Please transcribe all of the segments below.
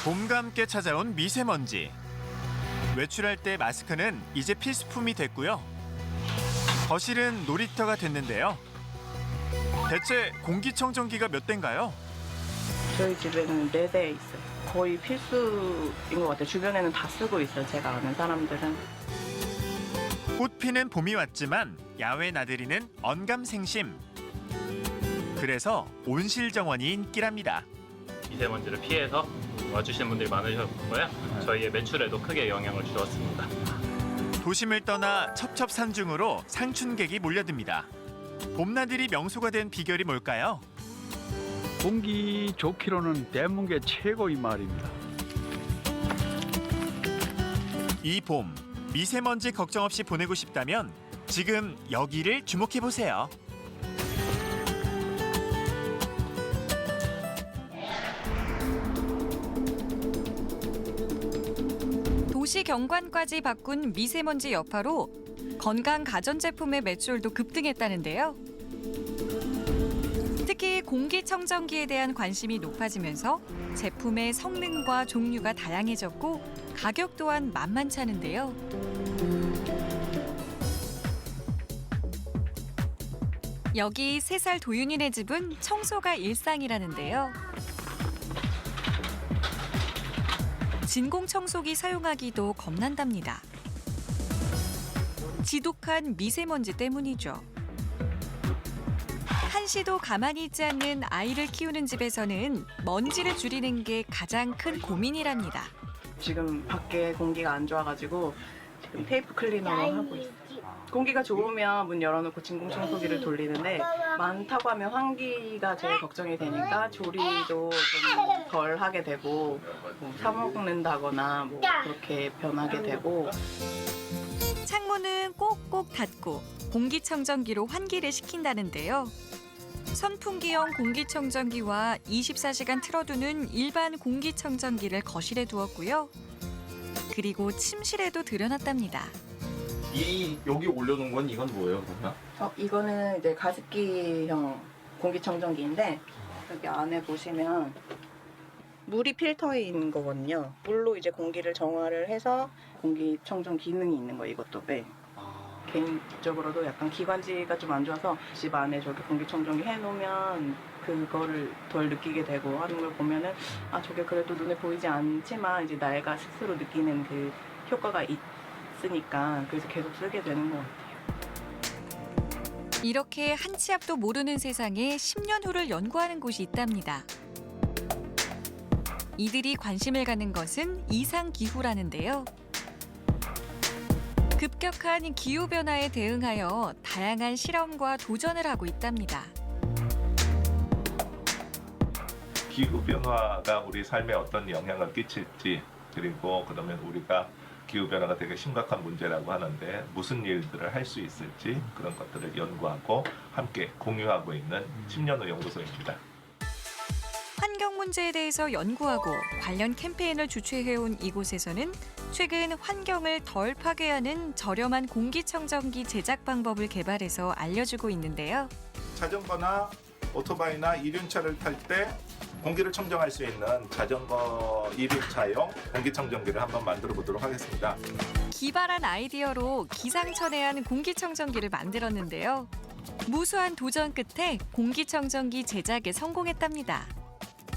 봄과 함께 찾아온 미세먼지. 외출할 때 마스크는 이제 필수품이 됐고요. 거실은 놀이터가 됐는데요. 대체 공기청정기가 몇 대인가요? 저희 집에는 4대 있어요. 거의 필수인 것 같아요. 주변에는 다 쓰고 있어요. 제가 아는 사람들은. 꽃 피는 봄이 왔지만 야외 나들이는 언감생심. 그래서 온실정원이 인기랍니다. 미세먼지를 피해서 와주시는 분들이 많으셨고요. 저희의 매출에도 크게 영향을 주었습니다. 도심을 떠나 첩첩산중으로 상춘객이 몰려듭니다. 봄나들이 명소가 된 비결이 뭘까요? 공기 좋기로는 대문계 최고인 마을입니다. 이 봄, 미세먼지 걱정 없이 보내고 싶다면 지금 여기를 주목해보세요. 도시 경관까지 바꾼 미세먼지 여파로 건강 가전제품의 매출도 급등했다는데요. 특히 공기청정기에 대한 관심이 높아지면서 제품의 성능과 종류가 다양해졌고 가격 또한 만만찮은데요. 여기 3살 도윤이네 집은 청소가 일상이라는데요. 진공청소기 사용하기도 겁난답니다. 지독한 미세먼지 때문이죠. 한시도 가만히 있지 않는 아이를 키우는 집에서는 먼지를 줄이는 게 가장 큰 고민이랍니다. 지금 밖에 공기가 안 좋아가지고 지금 테이프 클리너를 하고 있어요. 공기가 좋으면 문 열어놓고 진공청소기를 돌리는데 많다고 하면 환기가 제일 걱정이 되니까 조리도 좀 덜 하게 되고 뭐 사 먹는다거나 뭐 그렇게 변하게 되고. 창문은 꼭꼭 닫고 공기청정기로 환기를 시킨다는데요. 선풍기형 공기청정기와 24시간 틀어두는 일반 공기청정기를 거실에 두었고요. 그리고 침실에도 들여놨답니다. 여기 올려놓은 건 이건 뭐예요, 그러면? 이거는 이제 가습기형 공기청정기인데 여기 안에 보시면 물이 필터인 거거든요. 물로 이제 공기를 정화를 해서 공기청정 기능이 있는 거예요, 이것도. 네. 개인적으로도 약간 기관지가 좀 안 좋아서 집 안에 저렇게 공기청정기 해놓으면 그거를 덜 느끼게 되고 하는 걸 보면은 저게 그래도 눈에 보이지 않지만 이제 내가 스스로 느끼는 그 효과가 있으니까 그래서 계속 쓰게 되는 것 같아요. 이렇게 한 치 앞도 모르는 세상에 10년 후를 연구하는 곳이 있답니다. 이들이 관심을 갖는 것은 이상기후라는데요. 급격한 기후변화에 대응하여 다양한 실험과 도전을 하고 있답니다. 기후변화가 우리 삶에 어떤 영향을 끼칠지, 그리고 그러면 우리가 기후변화가 되게 심각한 문제라고 하는데 무슨 일들을 할 수 있을지 그런 것들을 연구하고 함께 공유하고 있는 10년 후 연구소입니다. 환경 문제에 대해서 연구하고 관련 캠페인을 주최해온 이곳에서는 최근 환경을 덜 파괴하는 저렴한 공기청정기 제작 방법을 개발해서 알려주고 있는데요. 자전거나 오토바이나 이륜차를 탈 때 공기를 청정할 수 있는 자전거 이륜차용 공기청정기를 한번 만들어 보도록 하겠습니다. 기발한 아이디어로 기상천외한 공기청정기를 만들었는데요. 무수한 도전 끝에 공기청정기 제작에 성공했답니다.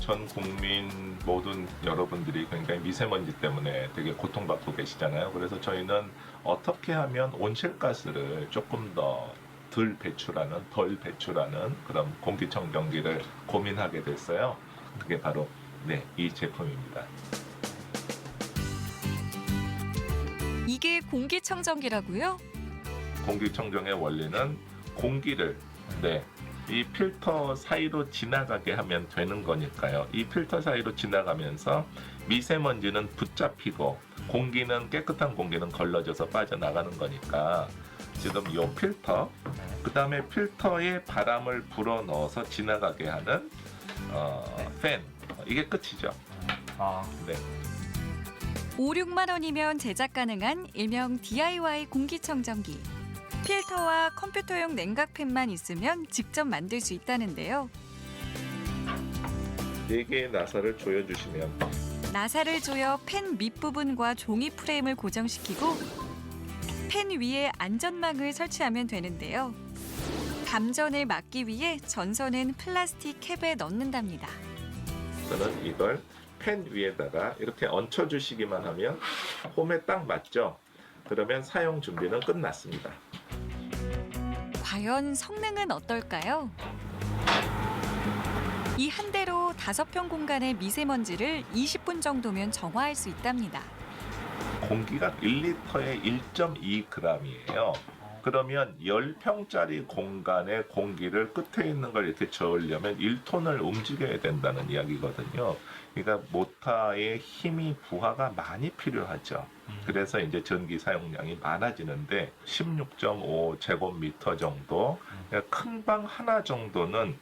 전 국민 모든 여러분들이 굉장히 미세먼지 때문에 되게 고통받고 계시잖아요. 그래서 저희는 어떻게 하면 온실가스를 조금 더 덜 배출하는 그런 공기청정기를 고민하게 됐어요. 그게 바로 이 제품입니다. 이게 공기청정기라고요? 공기청정의 원리는 공기를 이 필터 사이로 지나가게 하면 되는 거니까요. 이 필터 사이로 지나가면서 미세먼지는 붙잡히고 공기는 깨끗한 공기는 걸러져서 빠져나가는 거니까 지금 이 필터, 그 다음에 필터에 바람을 불어넣어서 지나가게 하는 팬, 이게 끝이죠. 네. 5, 6만 원이면 제작 가능한 일명 DIY 공기청정기. 필터와 컴퓨터용 냉각팬만 있으면 직접 만들 수 있다는데요. 4개의 나사를 조여주시면 나사를 조여 팬 밑부분과 종이 프레임을 고정시키고 팬 위에 안전망을 설치하면 되는데요. 감전을 막기 위해 전선은 플라스틱 캡에 넣는답니다. 저는 이걸 팬 위에다가 이렇게 얹혀주시기만 하면 홈에 딱 맞죠? 그러면 사용 준비는 끝났습니다. 과연 성능은 어떨까요? 이 한 대로 5평 공간의 미세먼지를 20분 정도면 정화할 수 있답니다. 공기가 1리터에 1.2g이에요. 그러면 10평짜리 공간의 공기를 끝에 있는 걸 이렇게 저으려면 1톤을 움직여야 된다는 이야기거든요. 그러니까 모터의 힘이 부하가 많이 필요하죠. 그래서 이제 전기 사용량이 많아지는데 16.5 제곱미터 정도, 큰 방 하나 정도는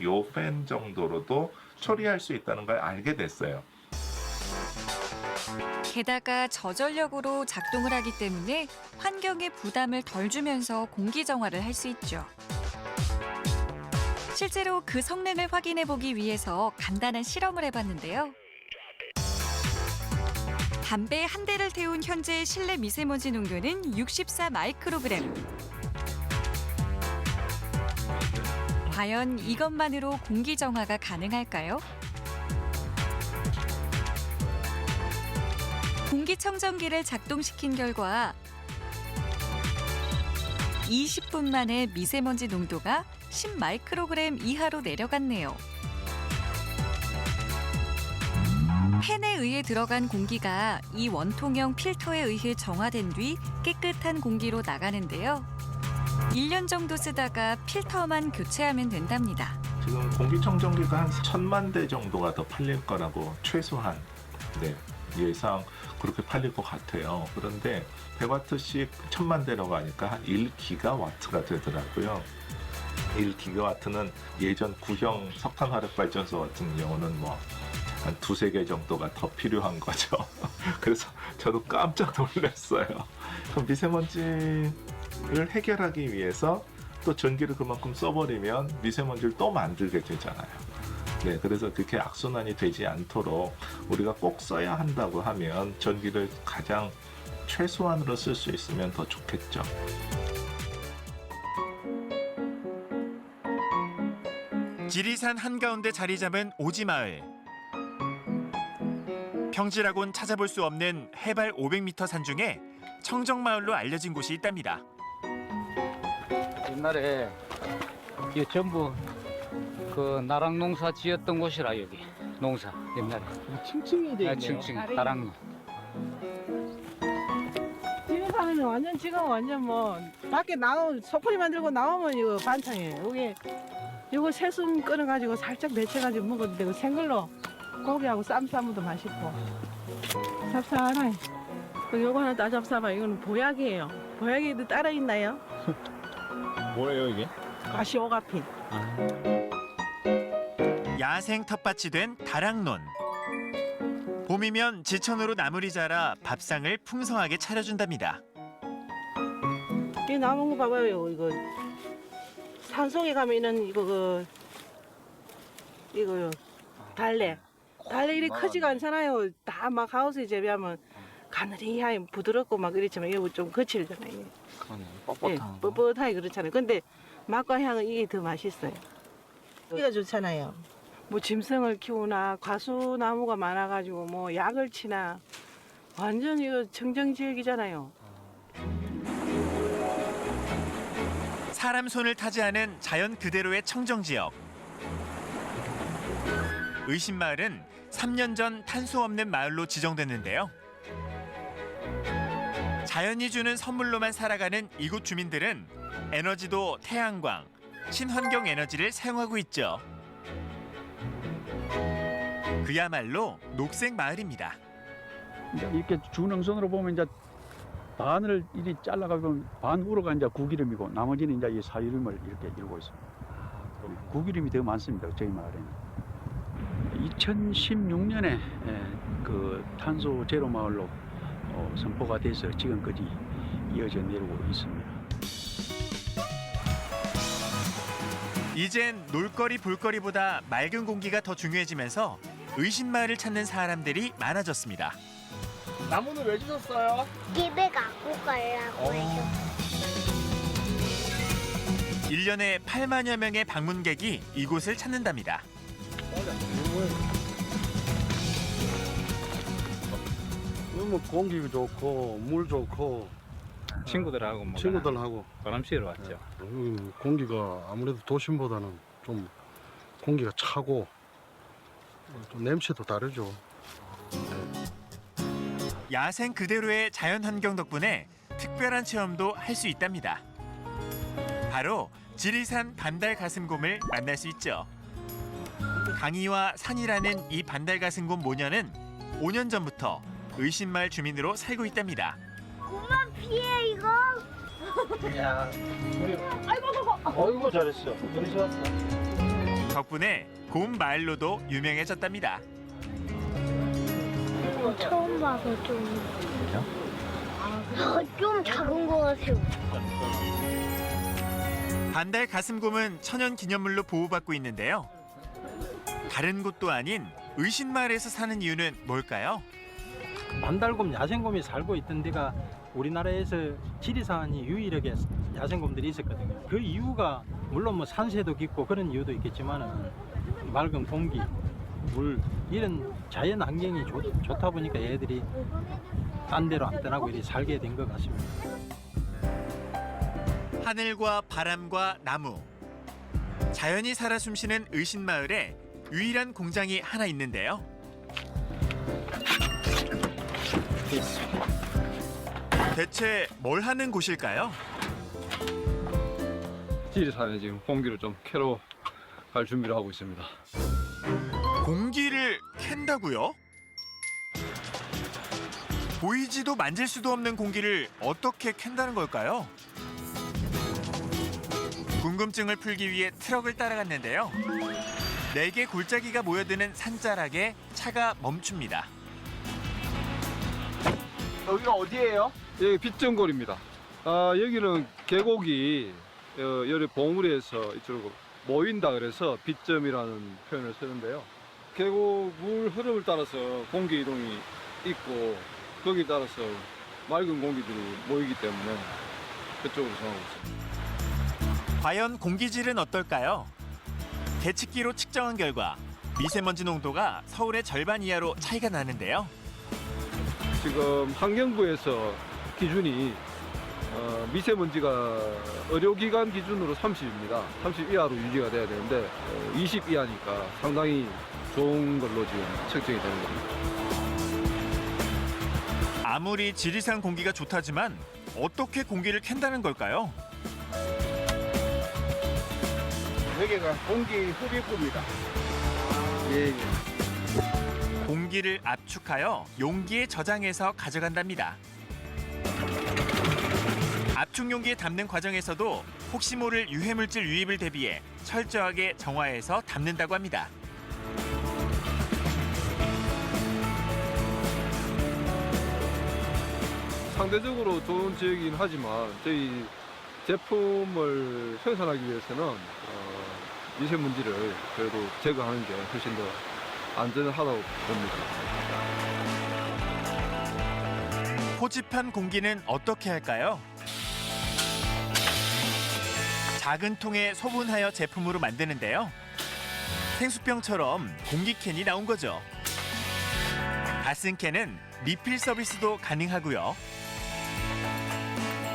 요 팬 정도로도 처리할 수 있다는 걸 알게 됐어요. 게다가 저전력으로 작동을 하기 때문에 환경에 부담을 덜 주면서 공기 정화를 할 수 있죠. 실제로 그 성능을 확인해 보기 위해서 간단한 실험을 해봤는데요. 담배 한 대를 태운 현재의 실내 미세먼지 농도는 64 마이크로그램. 과연 이것만으로 공기 정화가 가능할까요? 공기청정기를 작동시킨 결과 20분 만에 미세먼지 농도가 10 마이크로그램 이하로 내려갔네요. 팬에 의해 들어간 공기가 이 원통형 필터에 의해 정화된 뒤 깨끗한 공기로 나가는데요. 1년 정도 쓰다가 필터만 교체하면 된답니다. 지금 공기청정기가 한 1000만 대 정도가 더 팔릴 거라고 최소한 예상 그렇게 팔릴 것 같아요. 그런데 100와트씩 1000만 대라고 하니까 한 1기가와트가 되더라고요. 1기가와트는 예전 구형 석탄화력발전소 같은 경우는 뭐 한 2-3개 정도가 더 필요한 거죠. 그래서 저도 깜짝 놀랐어요. 그럼 미세먼지를 해결하기 위해서 또 전기를 그만큼 써버리면 미세먼지를 또 만들게 되잖아요. 네, 그래서 그렇게 악순환이 되지 않도록 우리가 꼭 써야 한다고 하면 전기를 가장 최소한으로 쓸 수 있으면 더 좋겠죠. 지리산 한가운데 자리 잡은 오지마을. 평지라곤 찾아볼 수 없는 해발 500m 산 중에 청정마을로 알려진 곳이 있답니다. 옛날에 이 전부 그 나랑 농사 지었던 곳이라 여기 농사 옛날에 층층이 돼 있네요. 층층 나랑 집에 사는 완전 지금 완전 뭐 밖에 나오 소쿠리 만들고 나오면 이거 반찬이에요. 여기 이거 새순 끊어가지고 살짝 데쳐가지고 먹어도 되고 생걸로 고기하고 쌈 싸면도 맛있고 쌉싸하네. 요거 하나 따잡싸봐. 이거는 보약이에요. 보약에도 따로 있나요? 뭐예요 이게? 가시오가핀. 야생 텃밭이 된 다락논. 봄이면 지천으로 나물이 자라 밥상을 풍성하게 차려준답니다. 이 나무 거 봐봐요. 이거 산속에 가면은 이거 이거요 달래 이리 크지가 않잖아요. 다 막 하우스에 재배하면 가느리하게 부드럽고 막 이랬지만 이거 좀 거칠잖아요. 그러네. 예, 뻣뻣하게 그렇잖아요. 근데 맛과 향은 이게 더 맛있어요. 이가 좋잖아요. 뭐 짐승을 키우나 과수나무가 많아가지고 뭐 약을 치나 완전 이거 청정지역이잖아요. 사람 손을 타지 않은 자연 그대로의 청정지역. 의신마을은 3년 전 탄소 없는 마을로 지정됐는데요. 자연이 주는 선물로만 살아가는 이곳 주민들은 에너지도 태양광, 친환경 에너지를 사용하고 있죠. 그야말로 녹색 마을입니다. 이렇게 주능선으로 보면 이제 반을 이리 잘라가면 반 우로가 이제 구기름이고 나머지는 이제 이 사유림을 이렇게 이루고 있습니다. 구기름이 더 많습니다. 저희 마을에는. 2016년에 그 탄소 제로 마을로 선포가 돼서 지금까지 이어져 내려오고 있습니다. 이젠 놀거리 볼거리보다 맑은 공기가 더 중요해지면서 의신마을을 찾는 사람들이 많아졌습니다. 나무는 왜 주셨어요? 집에 갖고 가려고 해서. 1년에 8만여 명의 방문객이 이곳을 찾는답니다. 너무 공기 좋고 물 좋고 친구들하고 뭐 친구들하고 바람 쐬러 왔죠. 공기가 아무래도 도심보다는 좀 공기가 차고 좀 냄새도 다르죠. 야생 그대로의 자연 환경 덕분에 특별한 체험도 할 수 있답니다. 바로 지리산 반달가슴곰을 만날 수 있죠. 강이와 산이라는 이 반달가슴곰 모녀는 5년 전부터 의신마을 주민으로 살고 있답니다. 그만 피해 이거. 야, 어이구 잘했어. 우리 좋았어. 덕분에 곰 마을로도 유명해졌답니다. 처음 봐서 좀 작은 거 같아요. 반달가슴곰은 천연기념물로 보호받고 있는데요. 다른 곳도 아닌 의신마을에서 사는 이유는 뭘까요? 반달곰, 야생곰이 살고 있던 데가 우리나라에서 지리산이 유일하게 야생곰들이 있었거든요. 그 이유가 물론 뭐 산세도 깊고 그런 이유도 있겠지만은 맑은 공기, 물 이런 자연 환경이 좋다 보니까 얘들이 딴 데로 안 떠나고 이렇게 살게 된 것 같습니다. 하늘과 바람과 나무, 자연이 살아 숨쉬는 의신마을에 유일한 공장이 하나 있는데요. 대체 뭘 하는 곳일까요? 지리산에 지금 공기를 좀 캐러 갈 준비를 하고 있습니다. 공기를 캔다고요? 보이지도 만질 수도 없는 공기를 어떻게 캔다는 걸까요? 궁금증을 풀기 위해 트럭을 따라갔는데요. 4개 골짜기가 모여드는 산자락에 차가 멈춥니다. 여기가 어디예요? 여기 빗정골입니다. 여기는 계곡이 열에 봉우리에서 이쪽으로 모인다 그래서 빗점이라는 표현을 쓰는데요. 계곡 물 흐름을 따라서 공기 이동이 있고 거기에 따라서 맑은 공기들이 모이기 때문에 그쪽으로 정하고 있습니다. 과연 공기질은 어떨까요? 계측기로 측정한 결과 미세먼지 농도가 서울의 절반 이하로 차이가 나는데요. 지금 환경부에서 기준이 미세먼지가 의료기관 기준으로 30입니다. 30 이하로 유지가 돼야 되는데 20 이하니까 상당히 좋은 걸로 지금 측정이 되는 겁니다. 아무리 지리산 공기가 좋다지만 어떻게 공기를 캔다는 걸까요? 여기가 공기 흡입구입니다. 예. 공기를 압축하여 용기에 저장해서 가져간답니다. 압축 용기에 담는 과정에서도 혹시 모를 유해물질 유입을 대비해 철저하게 정화해서 담는다고 합니다. 상대적으로 좋은 지역이긴 하지만 저희 제품을 생산하기 위해서는 미세먼지를 그래도 제거하는 게 훨씬 더 안전하다고 봅니다. 포집한 공기는 어떻게 할까요? 작은 통에 소분하여 제품으로 만드는데요. 생수병처럼 공기캔이 나온 거죠. 가스캔은 리필 서비스도 가능하고요.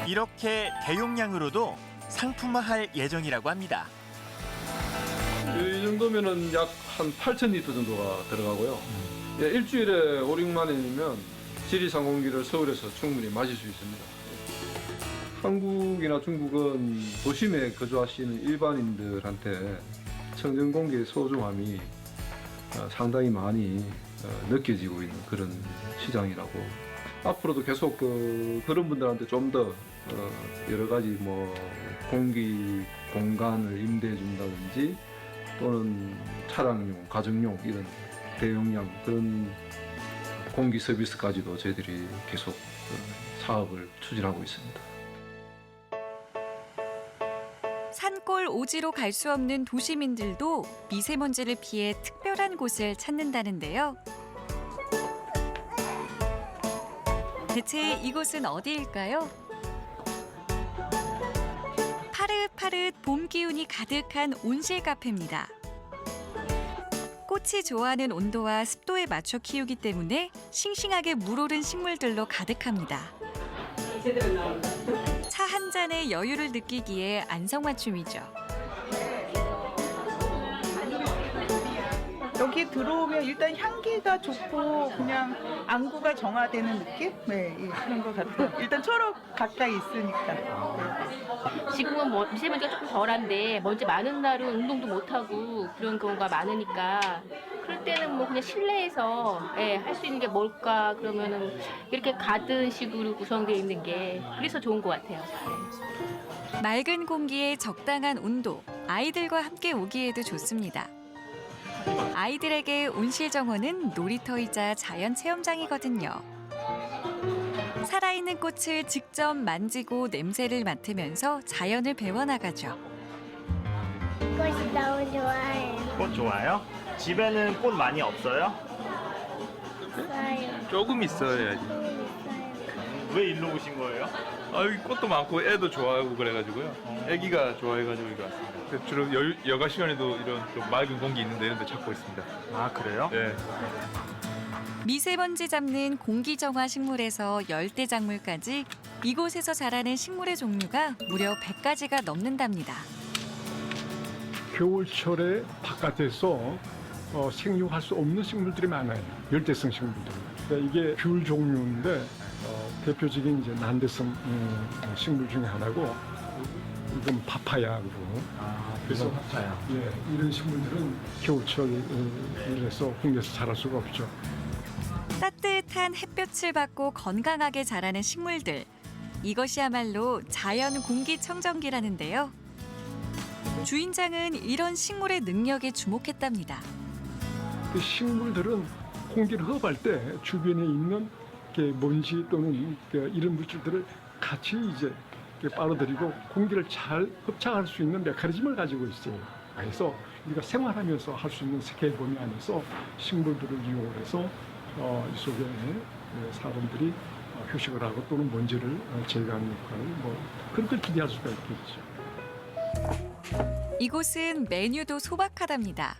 이렇게 대용량으로도 상품화할 예정이라고 합니다. 이 정도면은 약 한 8,000리터 정도가 들어가고요. 일주일에 5, 6만원이면 지리산 공기를 서울에서 충분히 마실 수 있습니다. 한국이나 중국은 도심에 거주하시는 일반인들한테 청정 공기의 소중함이 상당히 많이 느껴지고 있는 그런 시장이라고. 앞으로도 계속 그런 분들한테 좀 더 여러 가지 뭐 공기 공간을 임대해 준다든지 또는 차량용, 가정용 이런 대용량 그런 공기 서비스까지도 저희들이 계속 사업을 추진하고 있습니다. 산골 서울 오지로 갈 수 없는 도시민들도 미세먼지를 피해 특별한 곳을 찾는다는데요. 대체 이곳은 어디일까요? 파릇파릇 봄 기운이 가득한 온실 카페입니다. 꽃이 좋아하는 온도와 습도에 맞춰 키우기 때문에 싱싱하게 물오른 식물들로 가득합니다. 차 한 잔의 여유를 느끼기에 안성맞춤이죠. 여기 들어오면 일단 향기가 좋고 그냥 안구가 정화되는 느낌? 네, 예, 그런 것 같아요. 일단 초록 가까이 있으니까. 네. 지금은 뭐 미세먼지가 조금 덜한데 먼지 많은 날은 운동도 못 하고 그런 경우가 많으니까 그럴 때는 뭐 그냥 실내에서 할 수 있는 게 뭘까 그러면은 이렇게 가든 식으로 구성되어 있는 게 그래서 좋은 것 같아요. 맑은 공기에 적당한 온도, 아이들과 함께 오기에도 좋습니다. 아이들에게 온실 정원은 놀이터이자 자연 체험장이거든요. 살아있는 꽃을 직접 만지고 냄새를 맡으면서 자연을 배워나가죠. 꽃이 너무 좋아해요. 꽃 좋아요? 집에는 꽃 많이 없어요? 좋아요. 조금 있어야지. 왜 일로 오신 거예요? 여기 꽃도 많고 애도 좋아하고 그래가지고요. 애기가 좋아해가지고 여기 왔습니다. 주로 여가 시간에도 이런 좀 맑은 공기 있는 데 이런 데 찾고 있습니다. 아, 그래요? 네. 미세먼지 잡는 공기정화 식물에서 열대작물까지 이곳에서 자라는 식물의 종류가 무려 100가지가 넘는답니다. 겨울철에 바깥에서 생육할 수 없는 식물들이 많아요. 열대성 식물들. 그러니까 이게 귤 종류인데 대표적인 이제 난대성 식물 중에 하나고 이건 파파야고. 그래서 파파야. 예, 이런 식물들은 겨울철에서 국내에서 자랄 수가 없죠. 따뜻한 햇볕을 받고 건강하게 자라는 식물들. 이것이야말로 자연 공기청정기라는데요. 주인장은 이런 식물의 능력에 주목했답니다. 그 식물들은 공기를 흡할 때 주변에 있는 먼지 또는 이런 물질들을 같이 이제 빨아들이고 공기를 잘 흡착할 수 있는 메커니즘을 가지고 있어요. 그래서 우리가 생활하면서 할 수 있는 스케일 범위 안에서 식물들을 이용해서 이 속에 사람들이 휴식을 하고 또는 먼지를 제거하는 역할을 그런 걸 기대할 수가 있겠죠. 이곳은 메뉴도 소박하답니다.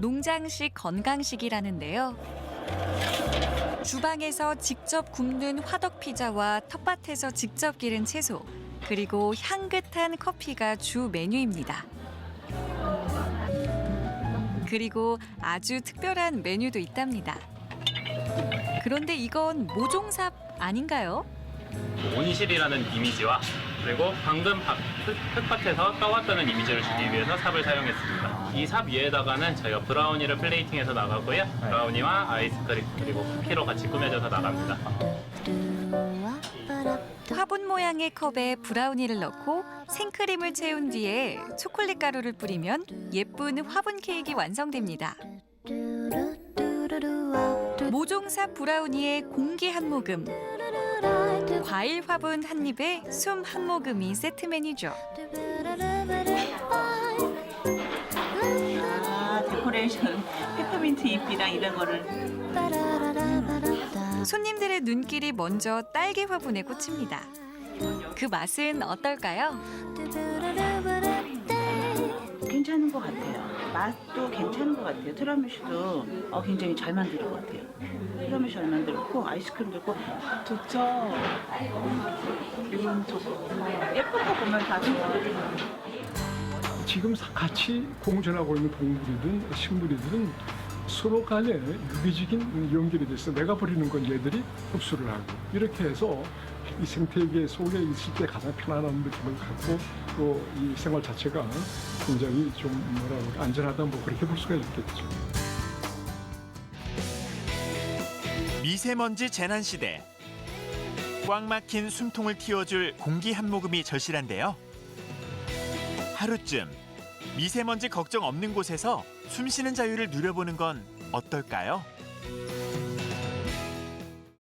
농장식 건강식이라는데요. 주방에서 직접 굽는 화덕 피자와 텃밭에서 직접 기른 채소, 그리고 향긋한 커피가 주 메뉴입니다. 그리고 아주 특별한 메뉴도 있답니다. 그런데 이건 모종삽 아닌가요? 온실이라는 이미지와 그리고 방금 흙밭에서 떠왔다는 이미지를 주기 위해서 삽을 사용했습니다. 이 삽 위에다가는 저희가 브라우니를 플레이팅해서 나가고요. 브라우니와 아이스크림 그리고 쿠키로 같이 꾸며져서 나갑니다. 화분 모양의 컵에 브라우니를 넣고 생크림을 채운 뒤에 초콜릿 가루를 뿌리면 예쁜 화분 케이크가 완성됩니다. 모종삽 브라우니에 공기 한 모금, 과일 화분 한 입에 숨 한 모금이 세트 메뉴죠. 데코레이션, 페퍼민트 잎이랑 이런 거를. 손님들의 눈길이 먼저 딸기 화분에 꽂힙니다. 그 맛은 어떨까요? 괜찮은 것 같아요. 맛도 괜찮은 것 같아요. 티라미슈도 굉장히 잘 만든 것 같아요. 티라미슈 잘 만들었고 아이스크림도 있고 좋죠. 이건 좋고 예쁜 거 보면 다 좋아요. 지금 같이 공존하고 있는 동물이든 식물이든 서로 간에 유기적인 연결이 돼서 내가 버리는 건 얘들이 흡수를 하고 이렇게 해서 이 생태계 속에 있을 때 가장 편안한 느낌을 갖고 또 이 생활 자체가 굉장히 좀 안전하다 그렇게 볼 수가 있겠죠. 미세먼지 재난 시대. 꽉 막힌 숨통을 틔워줄 공기 한 모금이 절실한데요. 하루쯤 미세먼지 걱정 없는 곳에서 숨쉬는 자유를 누려보는 건 어떨까요?